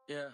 Yeah.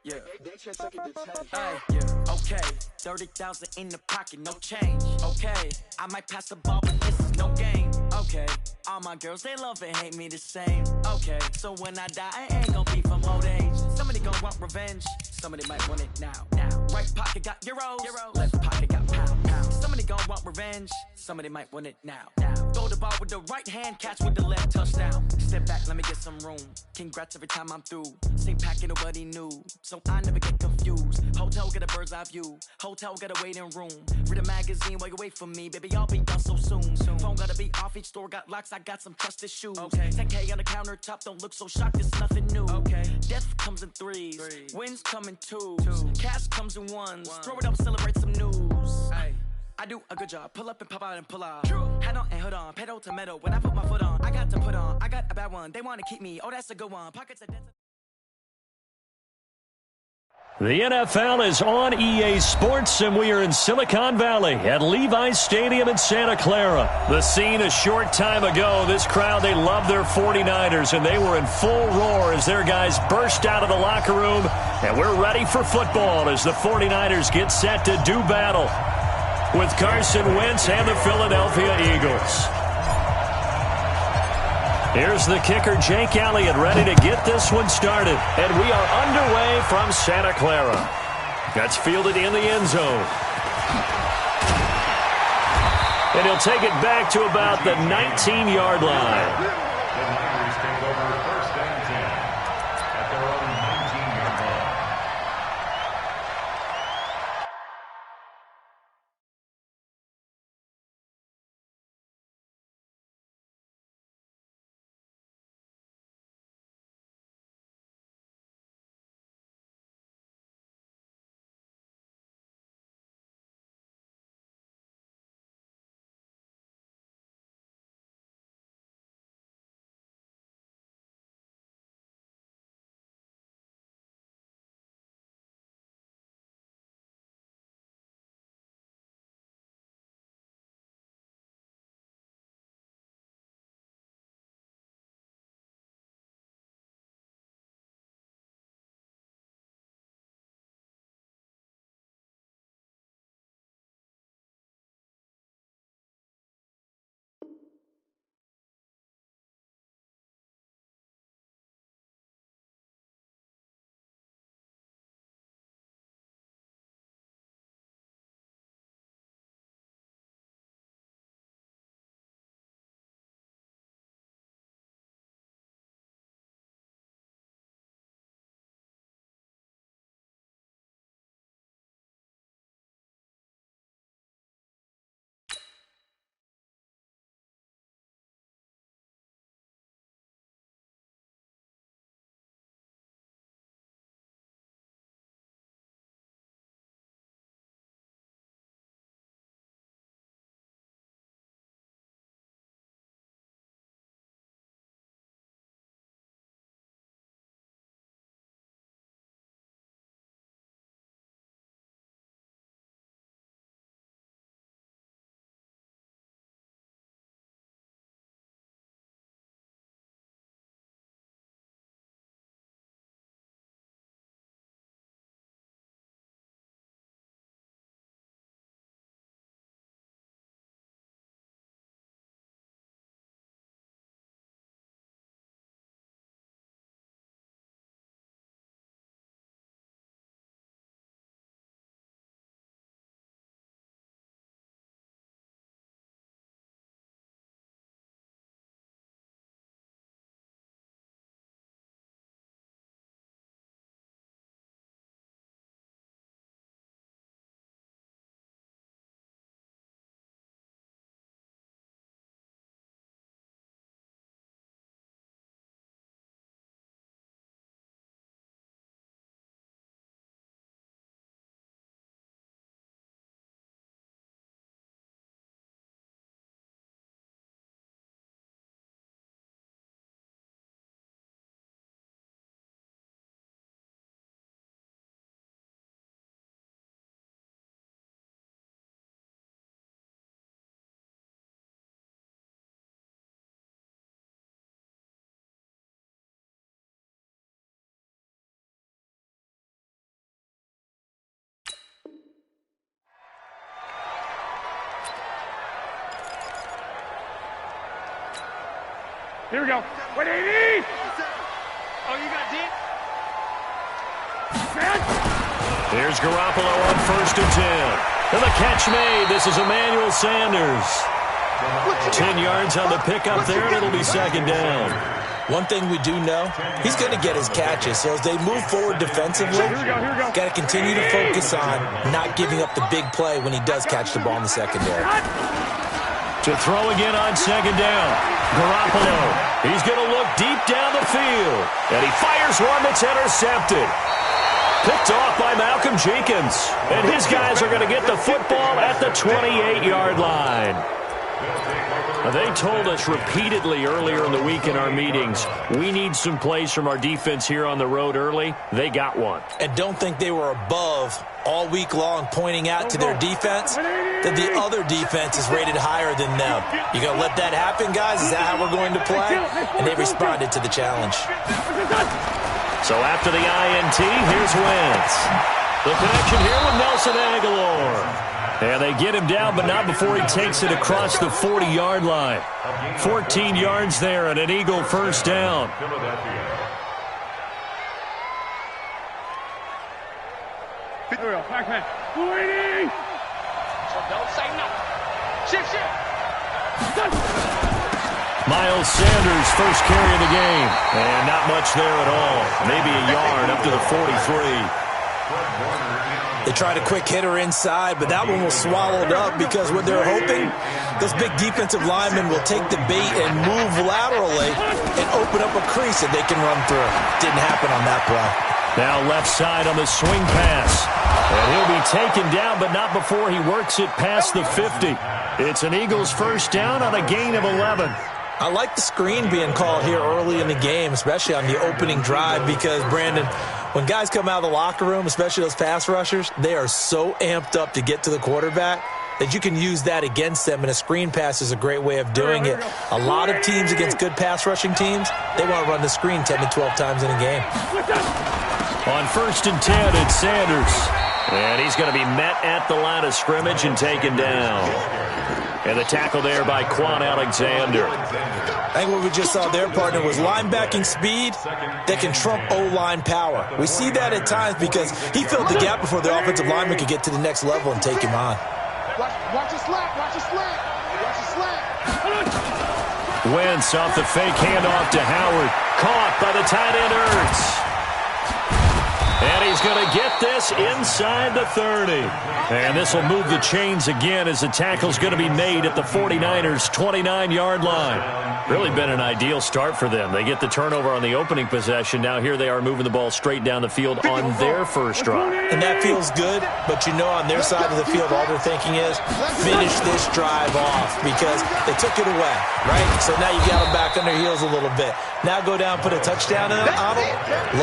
Yeah. Hey, yeah. Okay. 30,000 in the pocket, no change. Okay. I might pass the ball, but this is no game. Okay. All my girls, they love and hate me the same. Okay. So when I die, I ain't gonna be from old age. Somebody gonna want revenge. Somebody might want it now. Right pocket got euros. Left pocket got pound. Somebody gonna want revenge. Somebody might want it now. Throw the ball with the right hand, catch with the left, touchdown. Step back, let me get some room. Congrats every time I'm through. Same packet, nobody knew. So I never get confused. Hotel get a bird's eye view. Hotel get a waiting room. Read a magazine while you wait for me. Baby, I'll be done so soon. Phone gotta be off, each store got locks. I got some trusted shoes. 10K on the countertop, don't look so shocked, it's nothing new. Death comes in threes. Wins come in twos. Cash comes in ones. Throw it up, celebrate some news. I do a good job. Pull up and pop out and pull out. Head on and hood on. Pedal to metal. When I put my foot on, I got to put on. I got a bad one. They want to keep me. Oh, that's a good one. Pockets are dead. The NFL is on EA Sports, and we are in Silicon Valley at Levi's Stadium in Santa Clara. The scene a short time ago, this crowd, they love their 49ers, and they were in full roar as their guys burst out of the locker room. And we're ready for football as the 49ers get set to do battle with Carson Wentz and the Philadelphia Eagles. Here's the kicker, Jake Elliott, ready to get this one started. And we are underway from Santa Clara. That's fielded in the end zone. And he'll take it back to about the 19-yard line. Here we go. 180! Oh, you got deep? Here's Garoppolo on 1st and 10. And the catch made. This is Emmanuel Sanders. 10 yards on the pickup there, and it'll be 2nd down. One thing we do know, he's going to get his catches. So as they move forward defensively, got to continue to focus on not giving up the big play when he does catch the ball in the secondary. To throw again on 2nd down. Garoppolo. He's going to look deep down the field. And he fires one that's intercepted. Picked off by Malcolm Jenkins. And his guys are going to get the football at the 28-yard line. They told us repeatedly earlier in the week in our meetings, we need some plays from our defense here on the road early. They got one. And don't think they were above all week long pointing out to their defense that the other defense is rated higher than them. You going to let that happen, guys? Is that how we're going to play? And they responded to the challenge. So after the INT, here's Wentz. The connection here with Nelson Aguilar. And they get him down, but not before he takes it across the 40-yard line. 14 yards there and an Eagle 1st down. Backman. 280! So don't say nothing. Shift. Miles Sanders, first carry of the game. And not much there at all. Maybe a yard up to the 43. They tried a quick hitter inside, but that one was swallowed up because what they're hoping, those big defensive linemen will take the bait and move laterally and open up a crease that they can run through. Didn't happen on that play. Now left side on the swing pass. And he'll be taken down, but not before he works it past the 50. It's an Eagles 1st down on a gain of 11. I like the screen being called here early in the game, especially on the opening drive, because, Brandon, when guys come out of the locker room, especially those pass rushers, they are so amped up to get to the quarterback that you can use that against them, and a screen pass is a great way of doing it. A lot of teams against good pass rushing teams, they want to run the screen 10 to 12 times in a game. On 1st and 10, it's Sanders. And he's going to be met at the line of scrimmage and taken down. And the tackle there by Quan Alexander. I think what we just saw there, partner, was linebacking speed that can trump O-line power. We see that at times because he filled the gap before the offensive lineman could get to the next level and take him on. Watch a slant, watch a slant, watch a slant. Wentz off the fake handoff to Howard. Caught by the tight end Ertz. And he's going to get this inside the 30. And this will move the chains again as the tackle's going to be made at the 49ers' 29-yard line. Really been an ideal start for them. They get the turnover on the opening possession. Now here they are moving the ball straight down the field on their first drive. And that feels good, but you know on their side of the field all they're thinking is finish this drive off because they took it away, right? So now you got them back on their heels a little bit. Now go down, put a touchdown on them.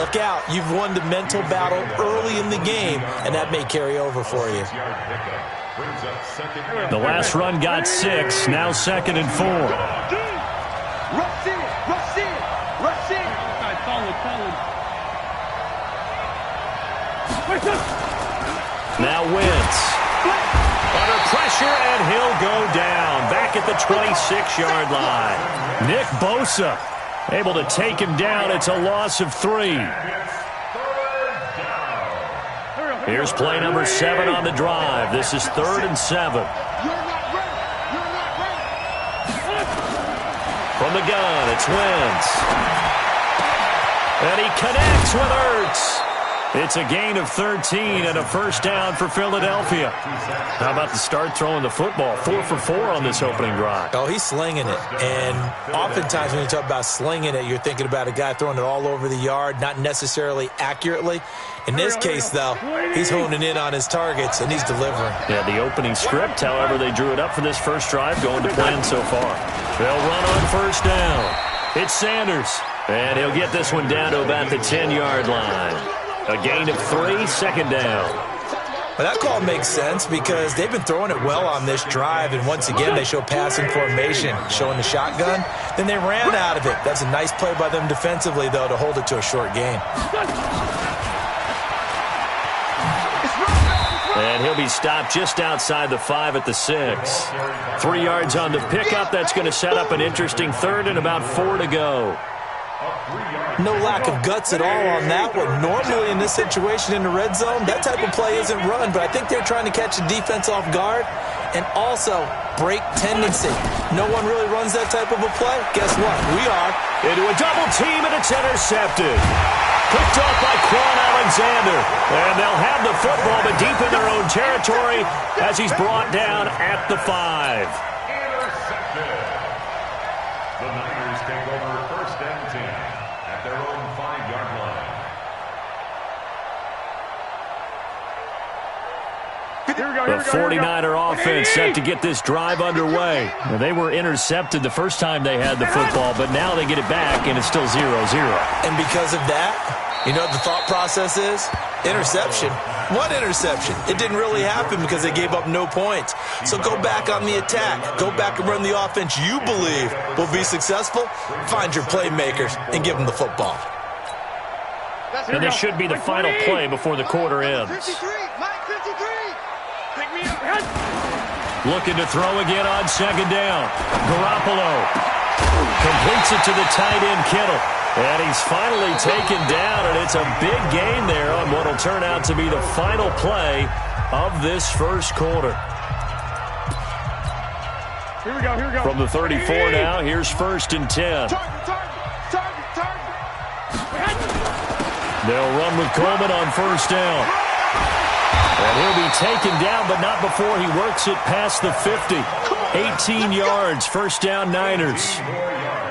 Look out. You've won the mental battle early in the game, and that may carry over for you. The last run got 6. Now 2nd and 4. Rush in, rush in, rush in. Now Wentz. Under pressure, and he'll go down. Back at the 26-yard line. Nick Bosa able to take him down. It's a loss of 3. Here's play number 7 on the drive. This is 3rd and 7. From the gun, it's Wentz. And he connects with Ertz. It's a gain of 13 and a 1st down for Philadelphia. How about the start throwing the football? 4 for 4 on this opening drive. Oh, he's slinging it. And oftentimes when you talk about slinging it, you're thinking about a guy throwing it all over the yard, not necessarily accurately. In this case, though, he's honing in on his targets, and he's delivering. Yeah, the opening script, however, they drew it up for this first drive, going to plan so far. They'll run on 1st down. It's Sanders, and he'll get this one down to about the 10-yard line. A gain of 3, 2nd down. Well, that call makes sense because they've been throwing it well on this drive, and once again, they show passing formation, showing the shotgun. Then they ran out of it. That's a nice play by them defensively, though, to hold it to a short gain. And he'll be stopped just outside the 5 at the 6. 3 yards on the pickup. That's going to set up an interesting third and about 4 to go. No lack of guts at all on that one. Normally in this situation in the red zone, that type of play isn't run, but I think they're trying to catch the defense off guard and also break tendency. No one really runs that type of a play. Guess what? We are. Into a double team, and it's intercepted. Picked off by Quan Alexander. And they'll have the football, but deep in their own territory as he's brought down at the 5. Intercepted. The Niners take over 1st and 10 at their own 5-yard line. The 49er offense set to get this drive underway. They were intercepted the first time they had the football, but now they get it back, and it's still 0-0. And because of that, you know what the thought process is? Interception. What interception? It didn't really happen because they gave up no points. So go back on the attack. Go back and run the offense you believe will be successful. Find your playmakers and give them the football. And this should be the final play before the quarter ends. 53, Mike 53. Pick me up. Looking to throw again on 2nd down. Garoppolo completes it to the tight end, Kittle. And he's finally taken down, and it's a big gain there on what will turn out to be the final play of this first quarter. Here we go. From the 34 now, here's 1st and 10. Target. They'll run with Coleman on 1st down. And he'll be taken down, but not before he works it past the 50. 18 yards, 1st down Niners.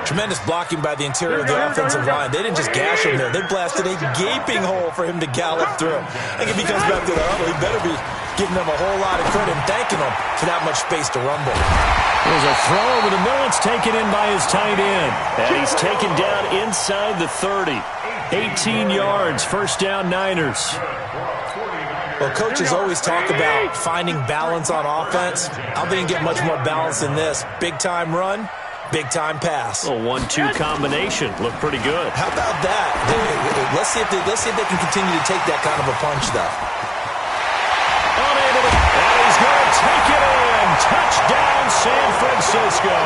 Tremendous blocking by the interior of the offensive line. They didn't just gash him there. They blasted a gaping hole for him to gallop through. I think if he comes back to the huddle, he better be giving them a whole lot of credit and thanking them for that much space to rumble. There's a throw over the middle. It's taken in by his tight end. And he's taken down inside the 30. 18 yards, 1st down Niners. Well, coaches always talk about finding balance on offense. I don't think you get much more balance than this. Big-time run, big-time pass. A 1-2 combination. Looked pretty good. How about that? Let's see if they can continue to take that kind of a punch, though. Unable to, and he's going to take it in. Touchdown, San Francisco.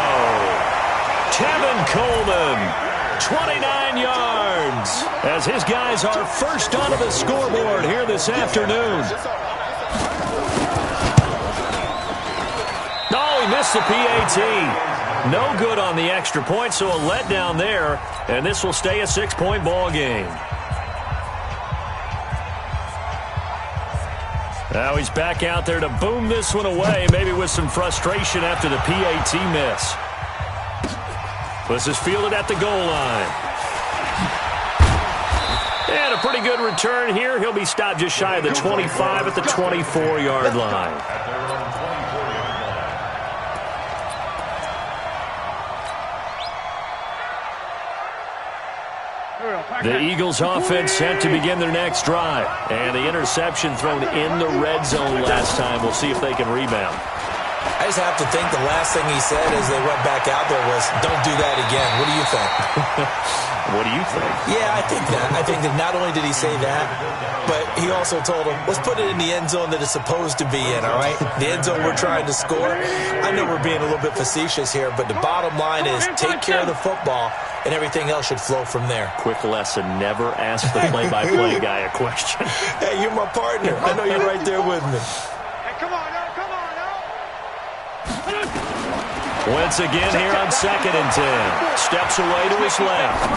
Tevin Coleman, 29 yards, as his guys are first onto the scoreboard here this afternoon. Oh, he missed the PAT. No good on the extra point, so a letdown there, and this will stay a 6-point ball game. Now he's back out there to boom this one away, maybe with some frustration after the PAT miss. This is fielded at the goal line. And a pretty good return here. He'll be stopped just shy of the 25 at the 24-yard line. The Eagles offense set to begin their next drive. And the interception thrown in the red zone last time. We'll see if they can rebound. I just have to think the last thing he said as they went back out there was, don't do that again. What do you think? What do you think? Yeah, I think that. I think that not only did he say that, but he also told him, let's put it in the end zone that it's supposed to be in, all right? The end zone we're trying to score. I know we're being a little bit facetious here, but the bottom line is take care of the football, and everything else should flow from there. Quick lesson, never ask the play-by-play guy a question. Hey, you're my partner. I know you're right there with me. Hey, come on now. Once again here on 2nd and 10. Steps away to his left.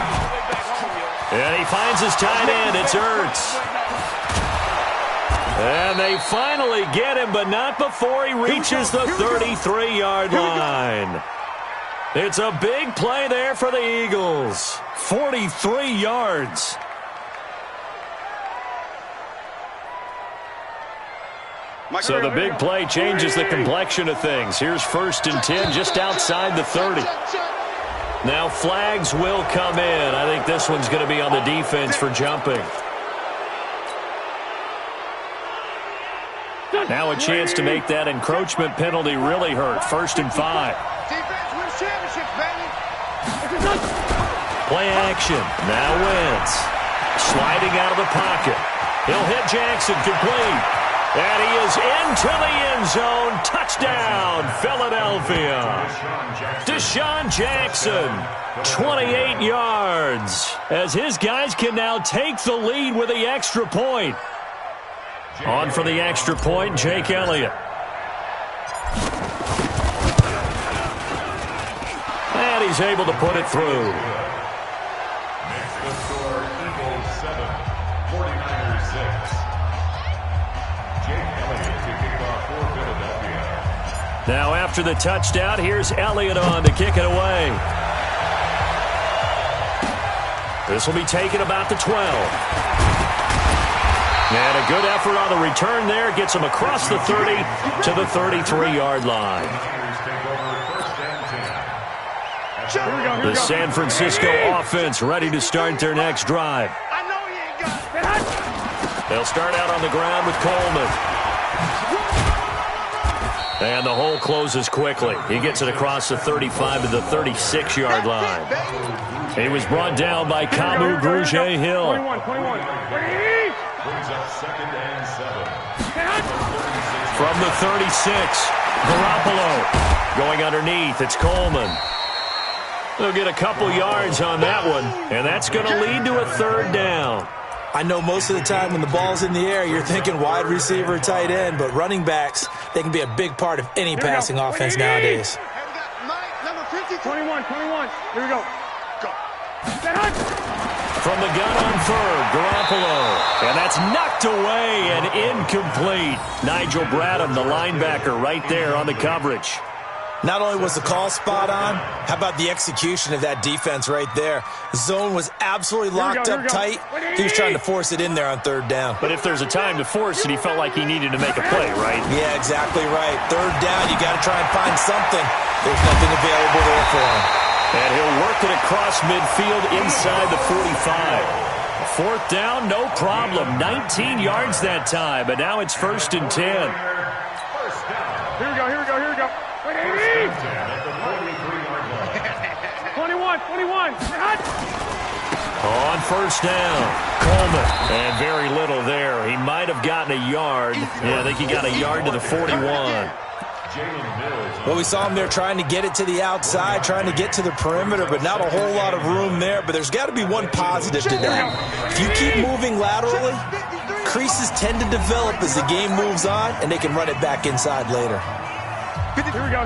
And he finds his tight end. It's Ertz. And they finally get him, but not before he reaches the 33-yard line. It's a big play there for the Eagles. 43 yards. So the big play changes the complexion of things. Here's 1st and 10 just outside the 30. Now flags will come in. I think this one's going to be on the defense for jumping. Now a chance to make that encroachment penalty really hurt. 1st and 5. Defense wins championships, baby. Play action. Now Wentz. Sliding out of the pocket. He'll hit Jackson complete. And he is into the end zone. Touchdown, Philadelphia. Deshaun Jackson, 28 yards, as his guys can now take the lead with the extra point. On for the extra point, Jake Elliott. And he's able to put it through. Makes the score Eagles 7, 49ers 6. Jake Elliott to kick off for Philadelphia. Now after the touchdown, here's Elliott on to kick it away. This will be taken about the 12. And a good effort on the return there. Gets him across the 30 to the 33-yard line. The San Francisco offense ready to start their next drive. They'll start out on the ground with Coleman. And the hole closes quickly. He gets it across the 35 to the 36-yard line. He was brought down by Kamu Grugier-Hill. 21. Brings up 2nd and 7. From the 36, Garoppolo. Going underneath, it's Coleman. They'll get a couple yards on that one, and that's going to lead to a 3rd down. I know most of the time when the ball's in the air, you're thinking wide receiver, tight end, but running backs, they can be a big part of any passing offense nowadays. 21. Here we go. From the gun on 3rd, Garoppolo. And that's knocked away and incomplete. Nigel Bradham, the linebacker, right there on the coverage. Not only was the call spot on, how about the execution of that defense right there? The zone was absolutely locked up tight. He was trying to force it in there on 3rd down. But if there's a time to force it, he felt like he needed to make a play, right? Yeah, exactly right. 3rd down, you got to try and find something. There's nothing available there for him. And he'll work it across midfield inside the 45. 4th down, no problem. 19 yards that time, but now it's 1st and 10. Here we go. 21. On 1st down, Coleman. And very little there. He might have gotten a yard. Yeah, I think he got a yard to the 41. Well, we saw him there trying to get it to the outside, trying to get to the perimeter, but not a whole lot of room there. But there's got to be one positive to that. If you keep moving laterally, creases tend to develop as the game moves on, and they can run it back inside later. Here we go.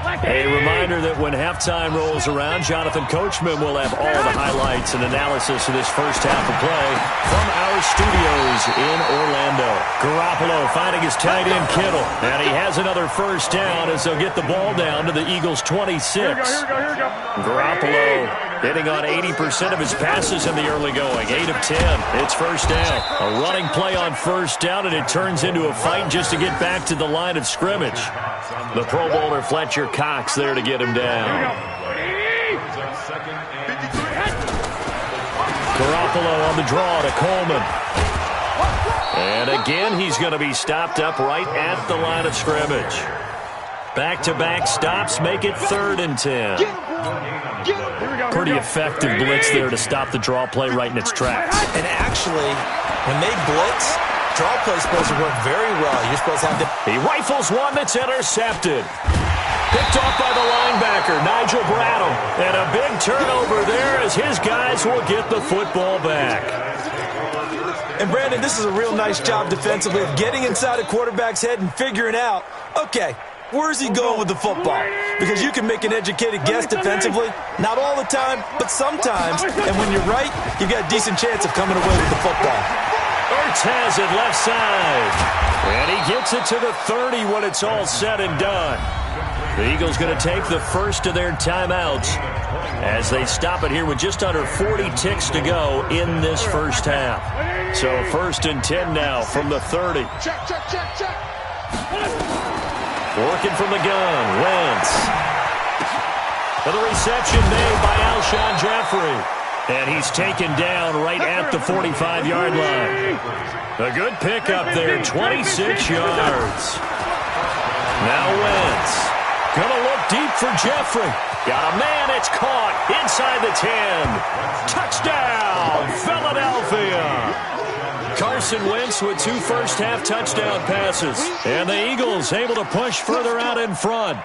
A reminder that when halftime rolls around, Jonathan Coachman will have all the highlights and analysis of this first half of play from our studios in Orlando. Garoppolo finding his tight end Kittle, and he has another 1st down as they'll get the ball down to the Eagles' 26. Here we go. Garoppolo hitting on 80% of his passes in the early going. 8 of 10. It's 1st down. A running play on 1st down, and it turns into a fight just to get back to the line of scrimmage. The Pro Bowler Fletcher Cox there to get him down. Garoppolo on the draw to Coleman. And again, he's going to be stopped up right at the line of scrimmage. Back-to-back stops make it 3rd and 10. Pretty effective blitz there to stop the draw play right in its tracks. And actually, when they blitz, draw play is supposed to work very well. You're supposed to have the... He rifles one that's intercepted. Picked off by the linebacker, Nigel Bradham. And a big turnover there as his guys will get the football back. And Brandon, this is a real nice job defensively of getting inside a quarterback's head and figuring out, okay, where's he going with the football? Because you can make an educated guess defensively. Not all the time, but sometimes. And when you're right, you've got a decent chance of coming away with the football. Ertz has it left side. And he gets it to the 30 when it's all said and done. The Eagles going to take the first of their timeouts as they stop it here with just under 40 ticks to go in this first half. So 1st and 10 now from the 30. Check. Working from the gun, Wentz. And the reception made by Alshon Jeffrey. And he's taken down right at the 45-yard line. A good pickup there, 26 yards. Now Wentz. Gonna look deep for Jeffrey. Got a man, it's caught inside the 10. Touchdown, Philadelphia. Carson Wentz with 2 first-half touchdown passes. And the Eagles able to push further out in front.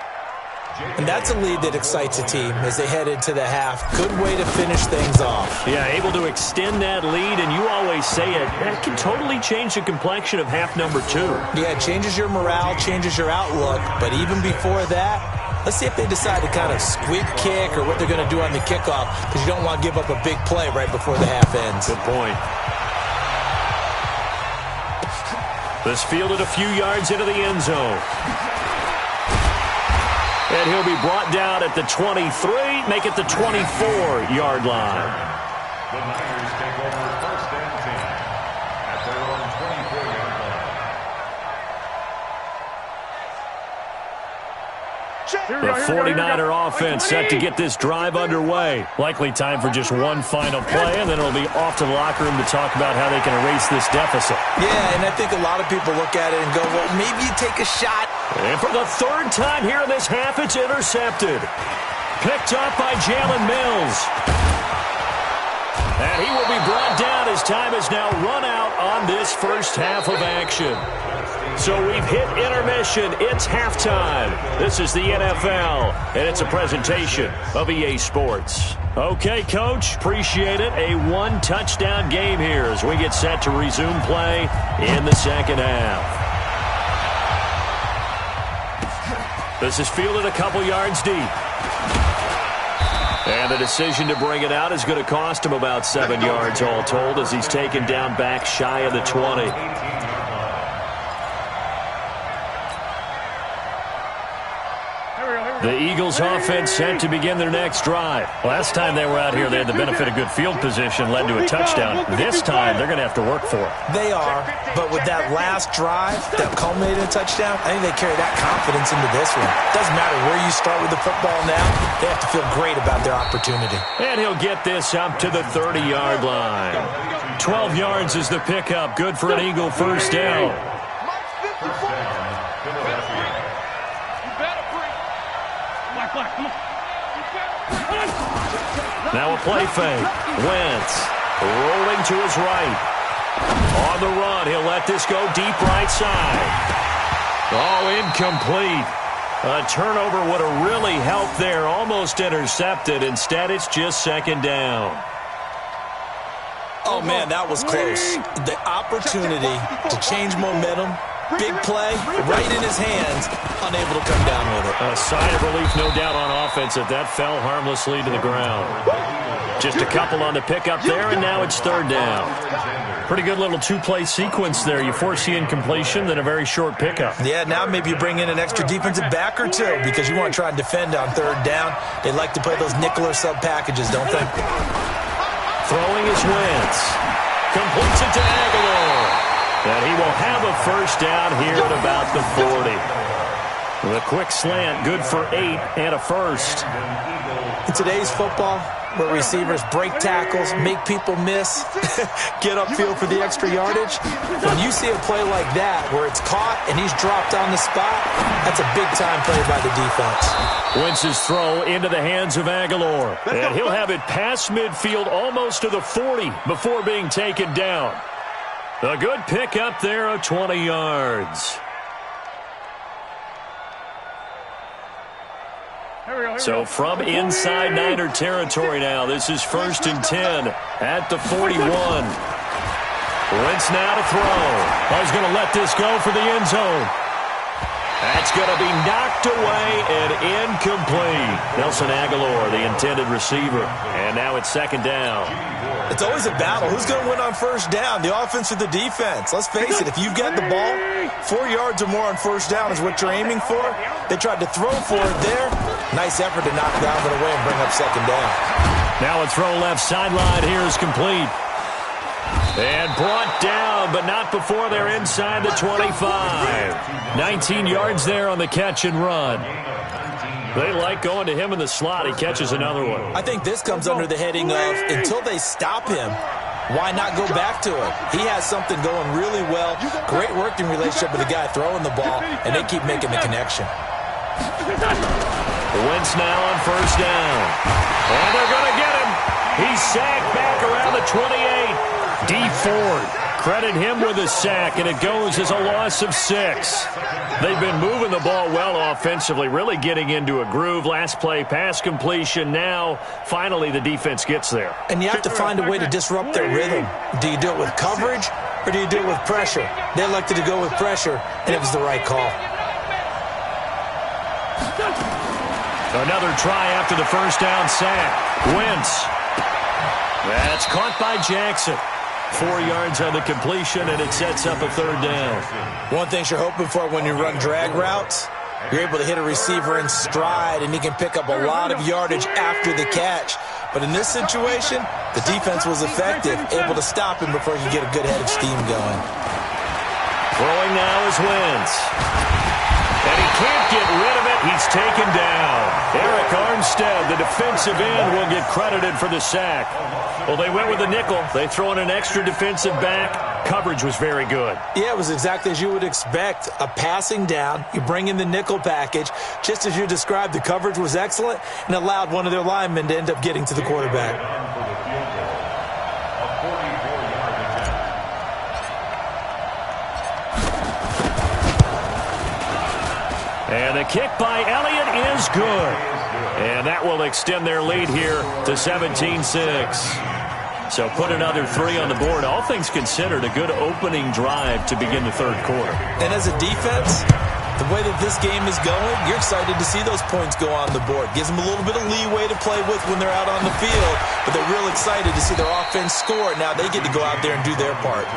And that's a lead that excites a team as they head into the half. Good way to finish things off. Yeah, able to extend that lead, and you always say it, that can totally change the complexion of half number 2. Yeah, it changes your morale, changes your outlook. But even before that, let's see if they decide to kind of squib kick or what they're going to do on the kickoff, because you don't want to give up a big play right before the half ends. Good point. This fielded a few yards into the end zone. And he'll be brought down at the 23, make it the 24-yard line. The Niners take over first and 10 at their own 24-yard line. The 49er offense set to get this drive underway. Likely time for just one final play, and then it'll be off to the locker room to talk about how they can erase this deficit. Yeah, and I think a lot of people look at it and go, well, maybe you take a shot. And for the 3rd time here in this half, it's intercepted. Picked up by Jalen Mills. And he will be brought down as time has now run out on this first half of action. So we've hit intermission. It's halftime. This is the NFL, and it's a presentation of EA Sports. Okay, Coach, appreciate it. A 1-touchdown game here as we get set to resume play in the second half. This is fielded a couple yards deep. And the decision to bring it out is going to cost him about 7 yards all told as he's taken down back shy of the 20. The Eagles offense set to begin their next drive. Last time they were out here, they had the benefit of good field position, led to a touchdown. This time, they're going to have to work for it. They are, but with that last drive that culminated in a touchdown, I think they carry that confidence into this one. Doesn't matter where you start with the football now, they have to feel great about their opportunity. And he'll get this up to the 30-yard line. 12 yards is the pickup. Good for an Eagle first down. Now a play fake. Wentz rolling to his right. On the run, he'll let this go deep right side. Oh, incomplete. A turnover would have really helped there. Almost intercepted. Instead, it's just second down. Oh, man, that was close. The opportunity to change momentum, big play, right in his hands, unable to come down with it. A sigh of relief, no doubt, on offense if that fell harmlessly to the ground. Just a couple on the pickup there, and now it's third down. Pretty good little 2-play sequence there. You force the incompletion, then a very short pickup. Yeah, now maybe you bring in an extra defensive back or two because you want to try and defend on third down. They like to play those nickel or sub packages, don't they? Throwing his Wentz. Completes it to Aguilar. And he will have a first down here at about the 40. The quick slant, good for 8 and a first. In today's football, where receivers break tackles, make people miss, get upfield for the extra yardage, when you see a play like that where it's caught and he's dropped on the spot, that's a big-time play by the defense. Wentz's throw into the hands of Aguilar. And he'll have it past midfield almost to the 40 before being taken down. A good pick up there of 20 yards. So from inside Niner territory now, this is 1st and 10 at the 41. Wentz now to throw. He's going to let this go for the end zone. That's going to be knocked away and incomplete. Nelson Aguilar, the intended receiver. And now it's second down. It's always a battle. Who's going to win on first down, the offense or the defense? Let's face it, if you've got the ball, 4 yards or more on first down is what you're aiming for. They tried to throw for it there. Nice effort to knock that one away and bring up second down. Now a throw left sideline here is complete. And brought down, but not before they're inside the 25. 19 yards there on the catch and run. They like going to him in the slot. He catches another one. I think this comes under the heading of, until they stop him, why not go back to it? He has something going really well. Great working relationship with the guy throwing the ball, and they keep making the connection. Wentz now on first down. And they're going to get him. He's sacked back around the 28. D. Ford credit him with a sack, and it goes as a loss of 6. They've been moving the ball well offensively, really getting into a groove. Last play, pass completion. Now, finally, the defense gets there. And you have to find a way to disrupt their rhythm. Do you do it with coverage, or do you do it with pressure? They elected to go with pressure, and it was the right call. Another try after the first down sack. Wentz. That's caught by Jackson. 4 yards on the completion, and it sets up a third down. One thing you're hoping for when you run drag routes, you're able to hit a receiver in stride, and he can pick up a lot of yardage after the catch. But in this situation, the defense was effective, able to stop him before he could get a good head of steam going. Throwing now is Wentz. And he can't get rid of it. He's taken down. Eric Armstead, the defensive end, will get credited for the sack. Well, they went with the nickel. They throw in an extra defensive back. Coverage was very good. Yeah, it was exactly as you would expect. A passing down. You bring in the nickel package. Just as you described, the coverage was excellent and allowed one of their linemen to end up getting to the quarterback. And the kick by Elliott is good. And that will extend their lead here to 17-6. So put another 3 on the board. All things considered, a good opening drive to begin the third quarter. And as a defense, the way that this game is going, you're excited to see those points go on the board. Gives them a little bit of leeway to play with when they're out on the field, but they're real excited to see their offense score. Now they get to go out there and do their part.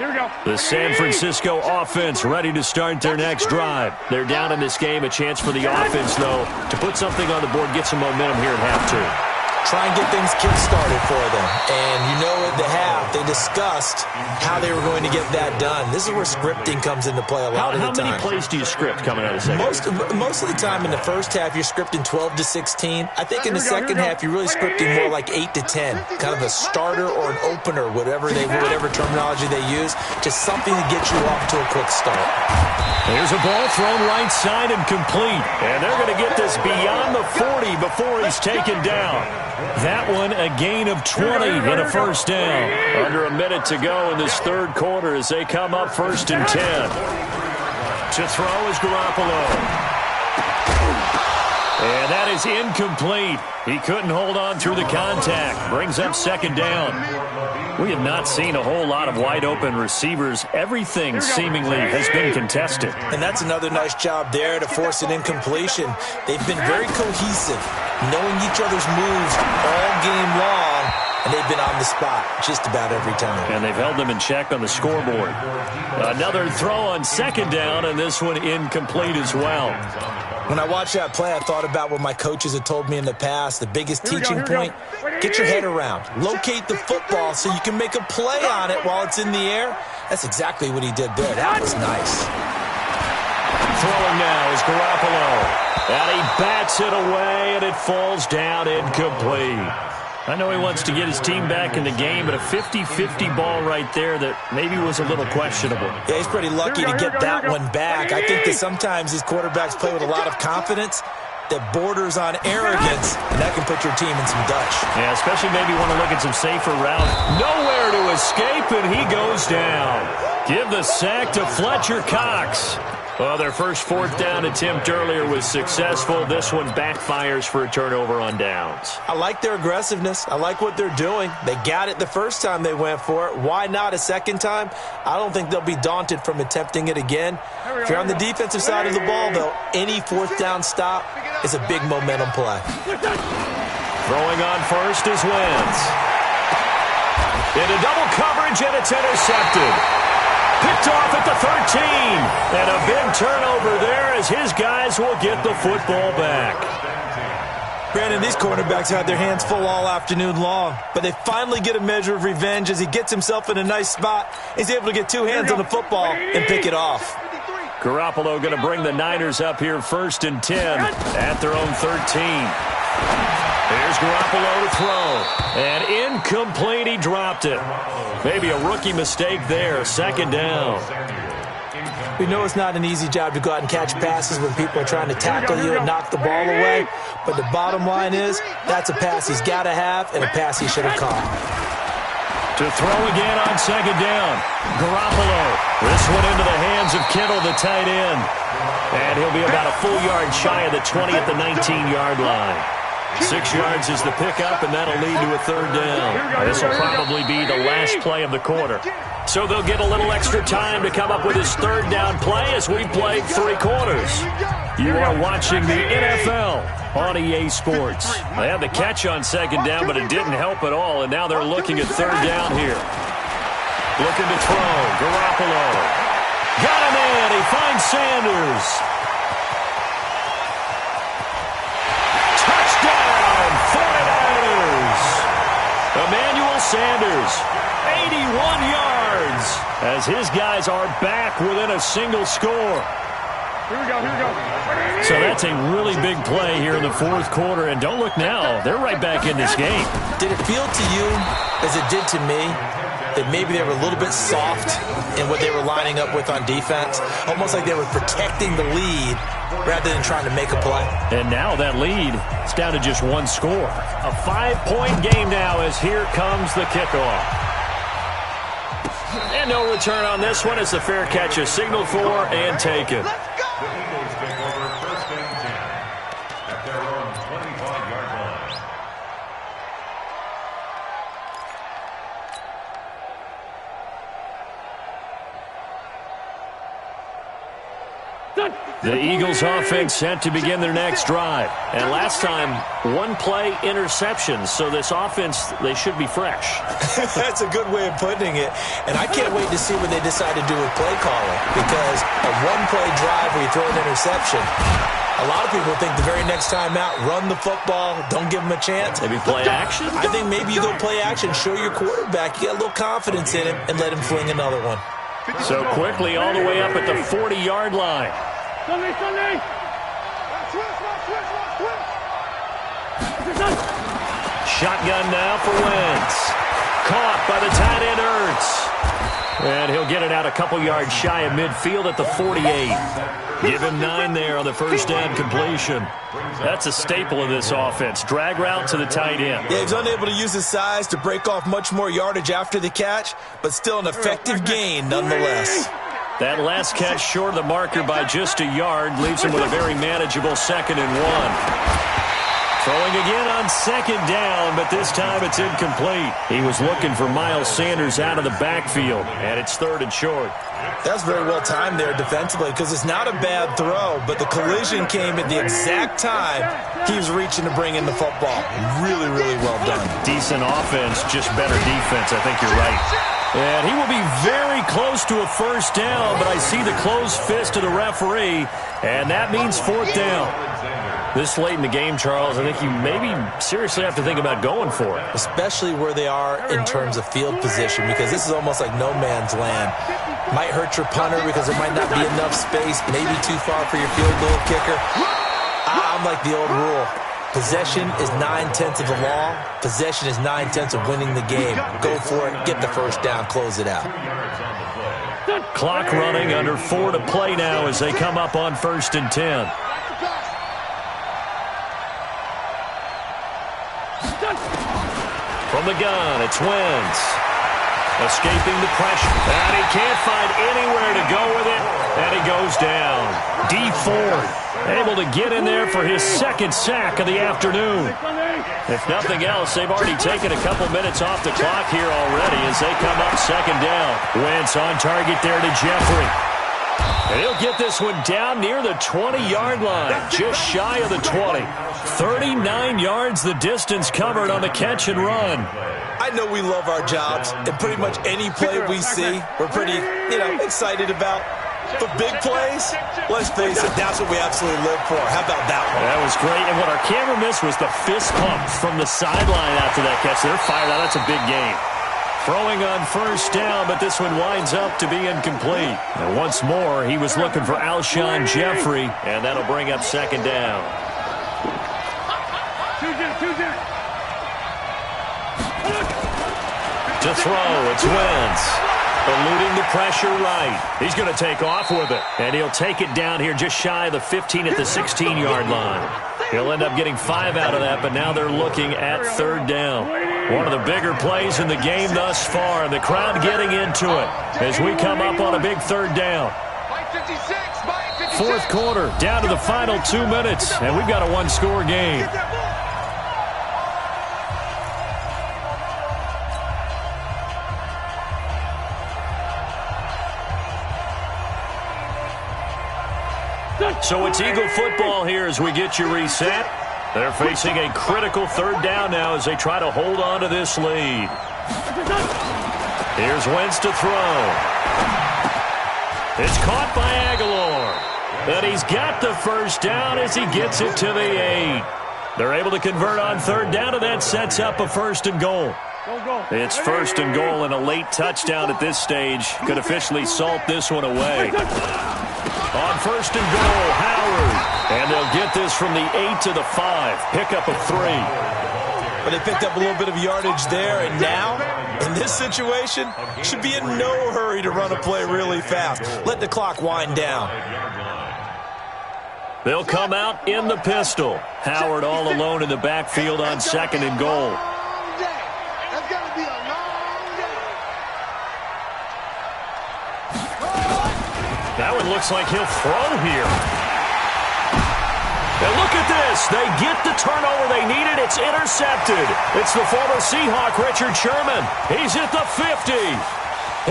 Here we go. The San Francisco offense ready to start their next drive. They're down in this game. A chance for the offense, though, to put something on the board, get some momentum here at half 2. Try and get things kick-started for them. And you know at the half, they discussed how they were going to get that done. This is where scripting comes into play a lot of the time. How many plays do you script coming out of the second? Most of the time in the first half, you're scripting 12 to 16. I think in the second half, you're really scripting more like 8 to 10. Kind of a starter or an opener, whatever terminology they use. Just something to get you off to a quick start. Here's a ball thrown right side and complete. And they're going to get this beyond the 40 before he's taken down. That one a gain of 20 and a first down. Under a minute to go in this third quarter as they come up 1st and 10. To throw is Garoppolo. And that is incomplete. He couldn't hold on through the contact. Brings up 2nd down. We have not seen a whole lot of wide-open receivers. Everything seemingly has been contested. And that's another nice job there to force an incompletion. They've been very cohesive, knowing each other's moves all game long, and they've been on the spot just about every time. And they've held them in check on the scoreboard. Another throw on 2nd down, and this one incomplete as well. When I watched that play, I thought about what my coaches had told me in the past. The biggest teaching point, get your head around. Locate the football so you can make a play on it while it's in the air. That's exactly what he did there. That was nice. Throwing now is Garoppolo. And he bats it away, and it falls down incomplete. I know he wants to get his team back in the game, but a 50-50 ball right there that maybe was a little questionable. Yeah, he's pretty lucky to get that one back. I think that sometimes these quarterbacks play with a lot of confidence that borders on arrogance, and that can put your team in some Dutch. Yeah, especially maybe want to look at some safer routes. Nowhere to escape, and he goes down. Give the sack to Fletcher Cox. Well, their first 4th down attempt earlier was successful. This one backfires for a turnover on downs. I like their aggressiveness. I like what they're doing. They got it the first time they went for it. Why not a second time? I don't think they'll be daunted from attempting it again. If you're on the defensive side of the ball, though, any 4th down stop is a big momentum play. Throwing on first is Wentz. Into double coverage, and it's intercepted. Picked off at the 13. And a big turnover there as his guys will get the football back. Brandon, these cornerbacks had their hands full all afternoon long, but they finally get a measure of revenge as he gets himself in a nice spot. He's able to get 2 hands on the football and pick it off. Garoppolo going to bring the Niners up here 1st and 10 at their own 13. Here's Garoppolo to throw. And incomplete, he dropped it. Maybe a rookie mistake there. 2nd down. We know it's not an easy job to go out and catch passes when people are trying to tackle you and knock the ball away. But the bottom line is, that's a pass he's got to have and a pass he should have caught. To throw again on second down. Garoppolo. This one into the hands of Kittle, the tight end. And he'll be about a full yard shy of the 20 at the 19-yard line. 6 yards is the pickup, and that'll lead to a third down. This will probably be the last play of the quarter. So they'll get a little extra time to come up with his third down play as we play 3 quarters. You are watching the NFL on EA Sports. They had the catch on second down, but it didn't help at all, and now they're looking at third down here. Looking to throw. Garoppolo. Got him in. He finds Sanders. Touchdown, 49ers. Emmanuel Sanders, 81 yards, as his guys are back within a single score. Here we go, here we go. So that's a really big play here in the fourth quarter, and don't look now, they're right back in this game. Did it feel to you, as it did to me, that maybe they were a little bit soft in what they were lining up with on defense? Almost like they were protecting the lead rather than trying to make a play. And now that lead is down to just 1 score. A 5-point game now as here comes the kickoff. And no return on this one as the fair catch is signaled for and taken. The Eagles take over first and 10 at their own 25-yard line. The Eagles offense set to begin their next drive. And last time, 1-play interceptions. So this offense, they should be fresh. That's a good way of putting it. And I can't wait to see what they decide to do with play calling. Because a 1-play drive where you throw an interception, a lot of people think the very next time out, run the football, don't give them a chance. Maybe play action? I think maybe you go play action, show your quarterback, you get a little confidence in him, and let him fling another one. So quickly all the way up at the 40-yard line. Sunday, Sunday. Shotgun now for Wentz. Caught by the tight end Ertz. And he'll get it out a couple yards shy of midfield at the 48. Give him 9 there on the first down completion. That's a staple of this offense. Drag route to the tight end. Yeah, he's unable to use his size to break off much more yardage after the catch, but still an effective gain nonetheless. That last catch short of the marker by just a yard leaves him with a very manageable 2nd and 1. Throwing again on second down, but this time it's incomplete. He was looking for Miles Sanders out of the backfield, and it's 3rd and short. That's very well timed there defensively because it's not a bad throw, but the collision came at the exact time he was reaching to bring in the football. Really, really well done. Decent offense, just better defense. I think you're right. And he will be very close to a first down, but I see the closed fist of the referee, and that means 4th down. This late in the game, Charles, I think you maybe seriously have to think about going for it. Especially where they are in terms of field position, because this is almost like no man's land. Might hurt your punter because there might not be enough space, maybe too far for your field goal kicker. I'm like the old rule. Possession is 9/10 of the law. Possession is 9/10 of winning the game. Go for it, get the first down, close it out. Clock running, under 4 to play now as they come up on 1st and 10. From the gun, it's Wentz. Escaping the pressure. And he can't find anywhere to go with it. And he goes down. D Ford able to get in there for his 2nd sack of the afternoon. If nothing else, they've already taken a couple minutes off the clock here already as they come up 2nd down. Wentz on target there to Jeffrey. And he'll get this one down near the 20-yard line, just shy of the 20. 39 yards the distance covered on the catch and run. I know we love our jobs, and pretty much any play we see, we're pretty, excited about. But big plays, let's face it, that's what we absolutely live for. How about that one? That was great, and what our camera missed was the fist pump from the sideline after that catch. They're fired out. That's a big game. Throwing on first down, but this one winds up to be incomplete. And once more, he was looking for Alshon Jeffrey, and that'll bring up 2nd down. To throw, it's Wentz. Eluding the pressure right. He's going to take off with it. And he'll take it down here just shy of the 15 at the 16-yard line. He'll end up getting 5 out of that, but now they're looking at third down. One of the bigger plays in the game thus far. The crowd getting into it as we come up on a big third down. Fourth quarter, down to the final 2 minutes, and we've got a one-score game. So it's Eagle football here as we get you reset. They're facing a critical third down now as they try to hold on to this lead. Here's Wentz to throw. It's caught by Aguilar. And he's got the first down as he gets it to the 8. They're able to convert on third down, and that sets up a first and goal. It's first and goal, and a late touchdown at this stage could officially salt this one away. On first and goal, Howard. And they'll get this from the 8 to the 5. Pickup of 3. But they picked up a little bit of yardage there, and now, in this situation, should be in no hurry to run a play really fast. Let the clock wind down. They'll come out in the pistol. Howard all alone in the backfield on second and goal. That one looks like he'll throw here. And look at this. They get the turnover they needed. It's intercepted. It's the former Seahawk, Richard Sherman. He's at the 50.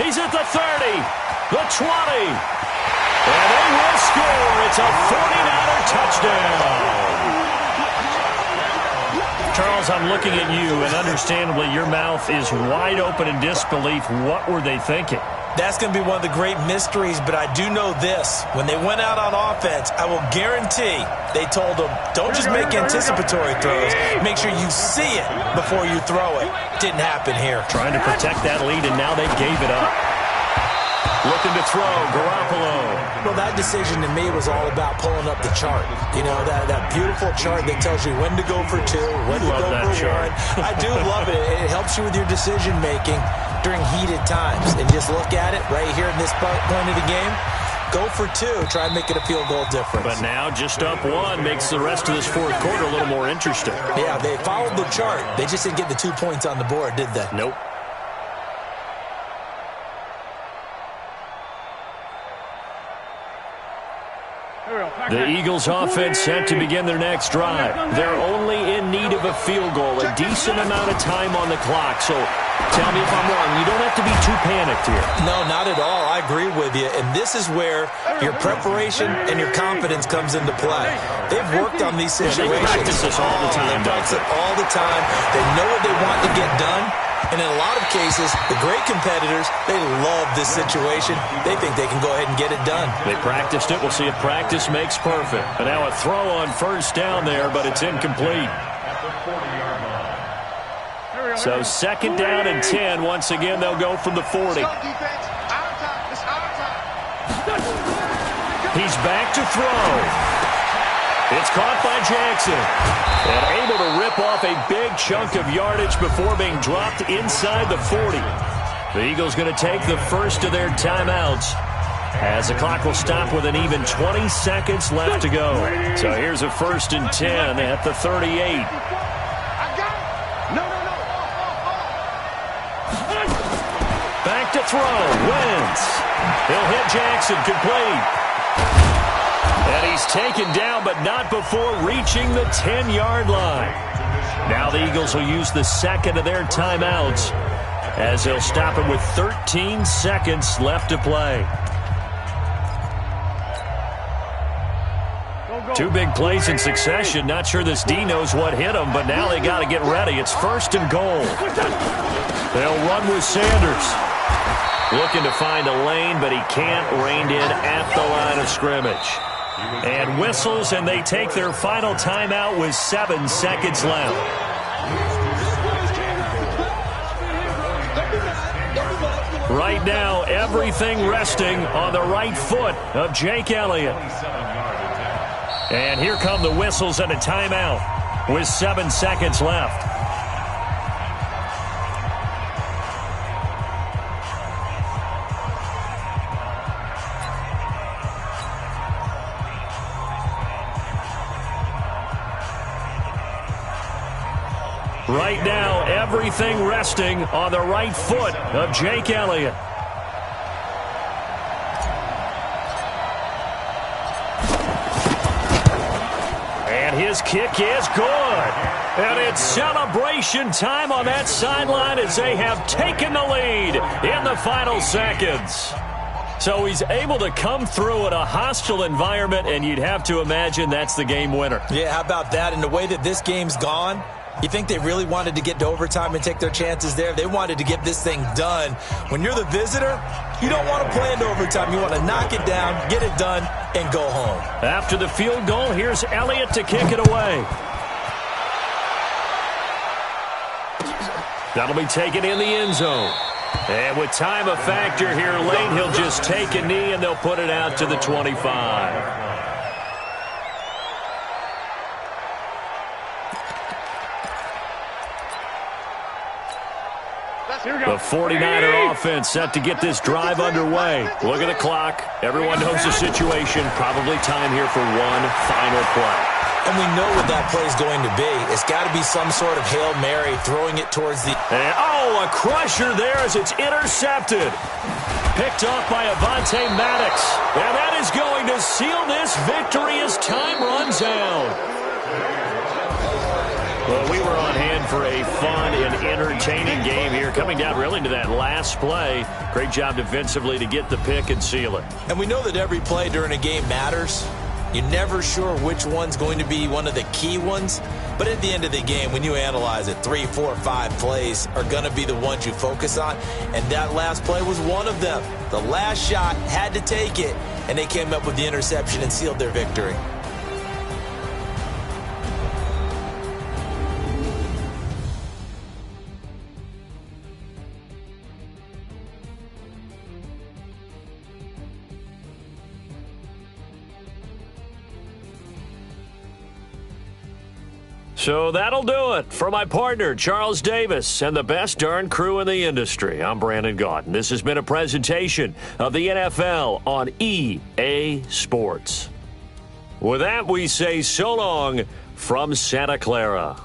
He's at the 30. The 20. And they will score. It's a 49er touchdown. Charles, I'm looking at you, and understandably your mouth is wide open in disbelief. What were they thinking? That's going to be one of the great mysteries, but I do know this. When they went out on offense, I will guarantee they told them, don't just make anticipatory throws. Make sure you see it before you throw it. Didn't happen here. Trying to protect that lead, and now they gave it up. Looking to throw, Garoppolo. Well, that decision to me was all about pulling up the chart. You know, that beautiful chart that tells you when to go for 2, when to go for 1. I do love it. It helps you with your decision-making during heated times. And just look at it right here in this point of the game. Go for 2. Try and make it a field goal difference. But now just up 1 makes the rest of this fourth quarter a little more interesting. Yeah, they followed the chart. They just didn't get the 2 points on the board, did they? Nope. The Eagles offense set to begin their next drive. They're only in need of a field goal, a decent amount of time on the clock. So tell me if I'm wrong. You don't have to be too panicked here. No, not at all. I agree with you. And this is where your preparation and your confidence comes into play. They've worked on these situations. They practice this all the time. They practice it all the time. They know what they want to get done. And in a lot of cases, the great competitors, they love this situation. They think they can go ahead and get it done. They practiced it. We'll see if practice makes perfect. And now a throw on first down there, but it's incomplete. So second down and 10. Once again, they'll go from the 40. He's back to throw. It's caught by Jackson. And able to rip off a big chunk of yardage before being dropped inside the 40. The Eagles going to take the first of their timeouts as the clock will stop with an even 20 seconds left to go. So here's a first and 10 at the 38. Back to throw. Wentz. He'll hit Jackson. Complete. And he's taken down, but not before reaching the 10-yard line. Now the Eagles will use the second of their timeouts as they'll stop him with 13 seconds left to play. 2 big plays in succession. Not sure this D knows what hit him, but now they got to get ready. It's first and goal. They'll run with Sanders. Looking to find a lane, but he can't. Reined in at the line of scrimmage. And whistles, and they take their final timeout with 7 seconds left. Right now, everything resting on the right foot of Jake Elliott. And here come the whistles and a timeout with 7 seconds left. Right now, everything resting on the right foot of Jake Elliott. And his kick is good. And it's celebration time on that sideline as they have taken the lead in the final seconds. So he's able to come through in a hostile environment, and you'd have to imagine that's the game winner. Yeah, how about that? And the way that this game's gone, you think they really wanted to get to overtime and take their chances there? They wanted to get this thing done. When you're the visitor, you don't want to play into overtime. You want to knock it down, get it done, and go home. After the field goal, here's Elliott to kick it away. That'll be taken in the end zone. And with time a factor here late, he'll just take a knee and they'll put it out to the 25. The 49er offense set to get this drive underway. Look at the clock. Everyone knows the situation. Probably time here for one final play. And we know what that play is going to be. It's got to be some sort of Hail Mary, throwing it towards the... And, a crusher there as it's intercepted. Picked off by Avonte Maddox. And that is going to seal this victory as time runs out. Well, we were on hand for a fun and entertaining game here. Coming down really to that last play. Great job defensively to get the pick and seal it. And we know that every play during a game matters. You're never sure which one's going to be one of the key ones. But at the end of the game, when you analyze it, 3, 4, 5 plays are going to be the ones you focus on. And that last play was one of them. The last shot had to take it, and they came up with the interception and sealed their victory. So that'll do it for my partner, Charles Davis, and the best darn crew in the industry. I'm Brandon Gaudin. This has been a presentation of the NFL on EA Sports. With that, we say so long from Santa Clara.